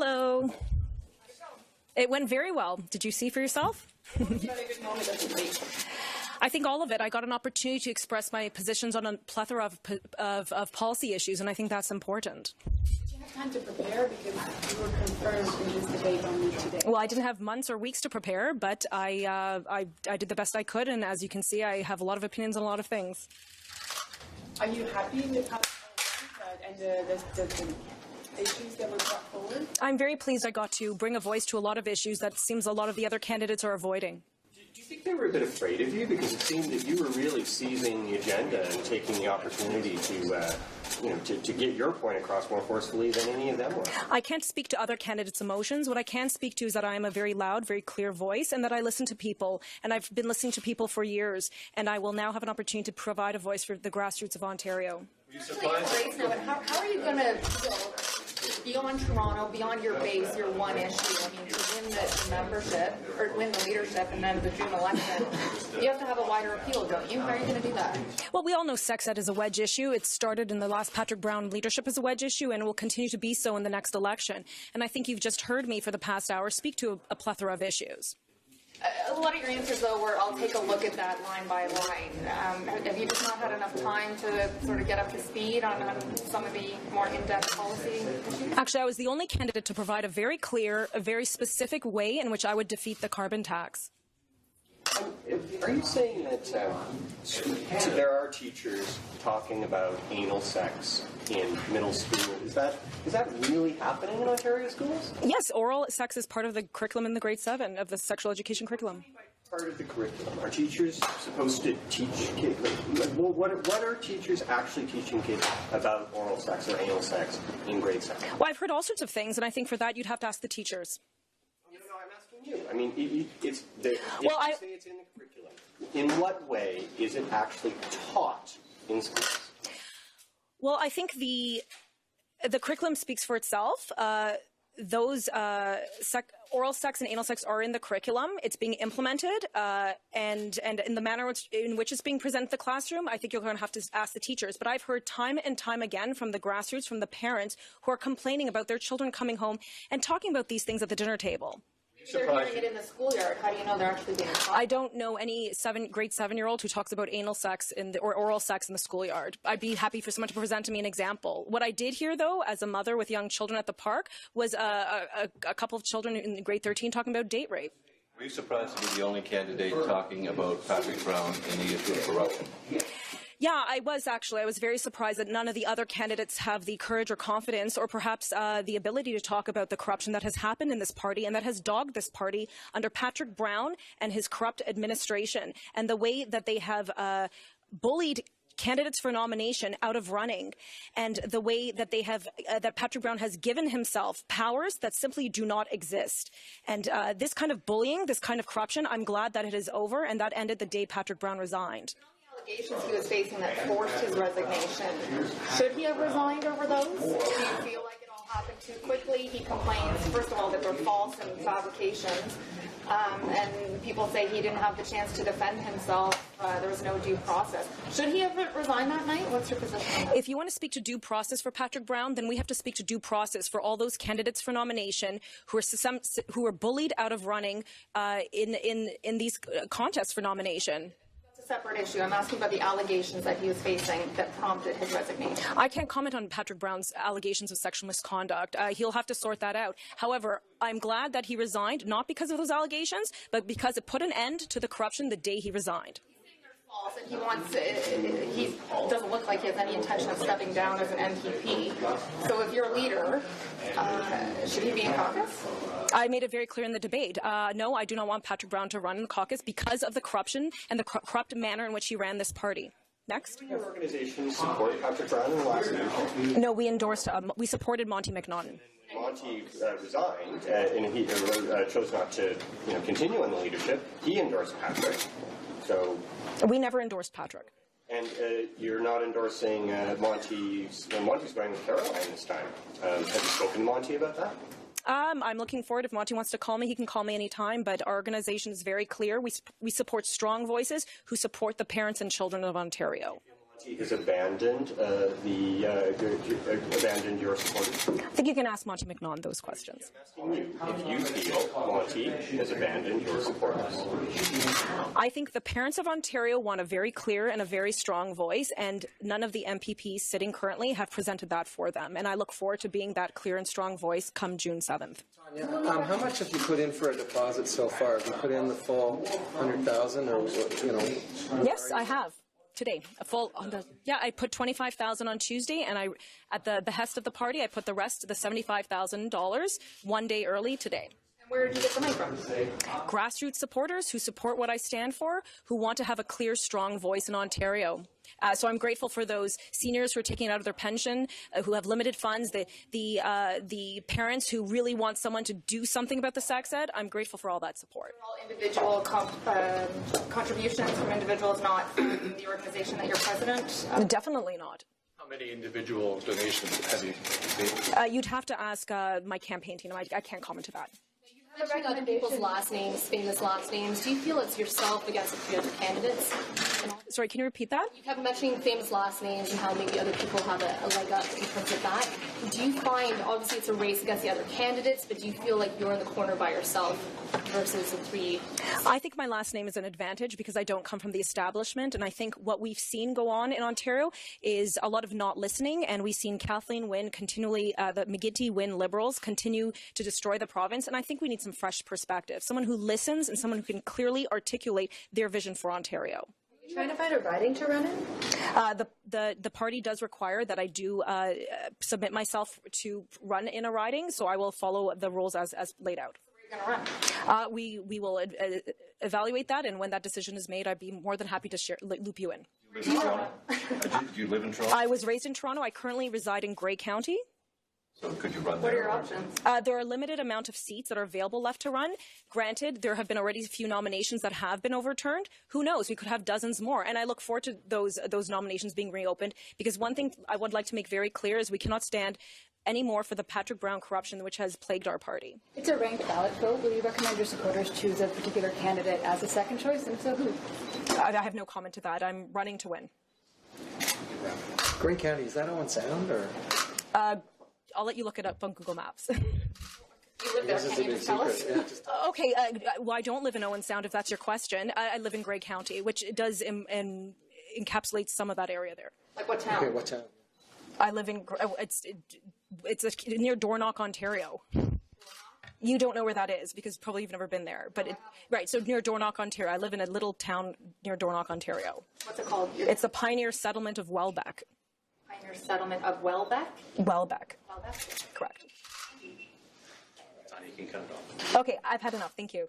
Hello. It went very well. Did you see for yourself? I think all of it. I got an opportunity to express my positions on a plethora of policy issues, and I think that's important. Did you have time to prepare because you were confirmed in this debate only today? Well, I didn't have months or weeks to prepare, but I did the best I could, and as you can see, I have a lot of opinions on a lot of things. Are you happy with how it went and the issues that were brought forward? I'm very pleased I got to bring a voice to a lot of issues that seems a lot of the other candidates are avoiding. Do you think they were a bit afraid of you? Because it seemed that you were really seizing the agenda and taking the opportunity to get your point across more forcefully than any of them were. I can't speak to other candidates' emotions. What I can speak to is that I am a very loud, very clear voice, and that I listen to people. And I've been listening to people for years, and I will now have an opportunity to provide a voice for the grassroots of Ontario. How are you going to beyond Toronto, beyond your base, your one issue? I mean, to win the membership or win the leadership and then the June election, you have to have a wider appeal, don't you? How are you going to do that? Well, we all know sex ed is a wedge issue. It started in the last Patrick Brown leadership as a wedge issue and will continue to be so in the next election. And I think you've just heard me for the past hour speak to a plethora of issues. A lot of your answers, though, were, I'll take a look at that line by line. Have you just not had enough time to sort of get up to speed on some of the more in-depth policy issues? Actually, I was the only candidate to provide a very clear, a very specific way in which I would defeat the carbon tax. Are you saying that there are teachers talking about anal sex in middle school? Is that really happening in Ontario schools? Yes, oral sex is part of the curriculum in the grade 7 of the sexual education curriculum. Part of the curriculum. Are teachers supposed to teach kids? What are teachers actually teaching kids about oral sex or anal sex in grade 7? Well, I've heard all sorts of things, and I think for that you'd have to ask the teachers. I mean, you say it's in the curriculum. In what way is it actually taught in schools? Well, I think the curriculum speaks for itself. Those oral sex and anal sex are in the curriculum. It's being implemented, and in the manner in which it's being presented in the classroom, I think you're going to have to ask the teachers. But I've heard time and time again from the grassroots, from the parents who are complaining about their children coming home and talking about these things at the dinner table. They're hearing it in the schoolyard. How do you know they're actually being taught? I don't know any grade 7-year-old who talks about anal sex or oral sex in the schoolyard. I'd be happy for someone to present to me an example. What I did hear, though, as a mother with young children at the park, was a couple of children in grade 13 talking about date rape. Were you surprised to be the only candidate talking about Patrick Brown and the issue of corruption? Yeah, I was actually. I was very surprised that none of the other candidates have the courage or confidence or perhaps the ability to talk about the corruption that has happened in this party and that has dogged this party under Patrick Brown and his corrupt administration, and the way that they have bullied candidates for nomination out of running, and the way that they have that Patrick Brown has given himself powers that simply do not exist. And this kind of bullying, this kind of corruption, I'm glad that it is over, and that ended the day Patrick Brown resigned. Allegations he was facing that forced his resignation. Should he have resigned over those? Do you feel like it all happened too quickly? He complains, first of all, that they're false and fabrications. And people say he didn't have the chance to defend himself. There was no due process. Should he have resigned that night? What's your position on that? If you want to speak to due process for Patrick Brown, then we have to speak to due process for all those candidates for nomination who are bullied out of running in these contests for nomination. Separate issue. I'm asking about the allegations that he was facing that prompted his resignation. I can't comment on Patrick Brown's allegations of sexual misconduct. He'll have to sort that out. However, I'm glad that he resigned, not because of those allegations, but because it put an end to the corruption the day he resigned. False, and he doesn't look like he has any intention of stepping down as an MPP. So if you're a leader, should he be in caucus? I made it very clear in the debate. No, I do not want Patrick Brown to run in the caucus because of the corruption and the corrupt manner in which he ran this party. Next. Did your organization support Patrick Brown in the last election? No, we supported Monty McNaughton. Monty resigned, and he chose not to continue in the leadership. He endorsed Patrick. So we never endorsed Patrick. And you're not endorsing Monty's going with Caroline this time. Have you spoken to Monty about that? I'm looking forward. If Monty wants to call me, he can call me anytime. But our organization is very clear. We support strong voices who support the parents and children of Ontario. He has abandoned abandoned your supporters. I think you can ask Monty McNaughton those questions. If you feel Monty has abandoned your supporters. I think the parents of Ontario want a very clear and a very strong voice, and none of the MPPs sitting currently have presented that for them. And I look forward to being that clear and strong voice come June 7th. Tanya, how much have you put in for a deposit so far? Have you put in the full 100,000, or Yes, I have. Today, I put $25,000 on Tuesday, and at the behest of the party, I put the rest of the $75,000 one day early today. And where did you get the money from? Grassroots supporters who support what I stand for, who want to have a clear, strong voice in Ontario. So I'm grateful for those seniors who are taking it out of their pension, who have limited funds, the parents who really want someone to do something about the sex ed. I'm grateful for all that support. All individual contributions from individuals, not from the organization that you're president of? Definitely not. How many individual donations have you made? You'd have to ask my campaign team. I can't comment to that. Mentioning other people's last names, famous last names, do you feel it's yourself against the other candidates? Sorry, can you repeat that? You kept mentioning famous last names and how maybe other people have a leg up in terms of that. Do you find, obviously it's a race against the other candidates, but do you feel like you're in the corner by yourself versus the three? I think my last name is an advantage because I don't come from the establishment, and I think what we've seen go on in Ontario is a lot of not listening, and we've seen Kathleen Wynne continually, the McGuinty Wynne Liberals continue to destroy the province, and I think we need some fresh perspective, someone who listens and someone who can clearly articulate their vision for Ontario. Are you trying to find a riding to run in? The party does require that I do submit myself to run in a riding, so I will follow the rules as laid out. Where are you going to run? We will evaluate that, and when that decision is made, I'd be more than happy to loop you in. Do you live in Toronto? Do you live in Toronto? I was raised in Toronto. I currently reside in Grey County. So could you run What are there? your options? There are a limited amount of seats that are available left to run. Granted, there have been already a few nominations that have been overturned. Who knows? We could have dozens more. And I look forward to those nominations being reopened, because one thing I would like to make very clear is we cannot stand anymore for the Patrick Brown corruption which has plagued our party. It's a ranked ballot vote. Will you recommend your supporters choose a particular candidate as a second choice, and if so, who? I have no comment to that. I'm running to win. Grey County, is that Owen Sound, or? I'll let you look it up on Google Maps. You live there, can you just tell us? Yeah, just Okay, well, I don't live in Owen Sound, if that's your question. I live in Grey County, which does encapsulate some of that area there. Like what town? okay, what town? I live in, it's near Dornoch, Ontario. You don't know where that is because probably you've never been there. But right, so near Dornoch, Ontario. I live in a little town near Dornoch, Ontario. What's it called? It's the Pioneer Settlement of Welbeck. Pioneer Settlement of Welbeck? Welbeck, Welbeck? correct. You can cut it off. Okay, I've had enough. Thank you.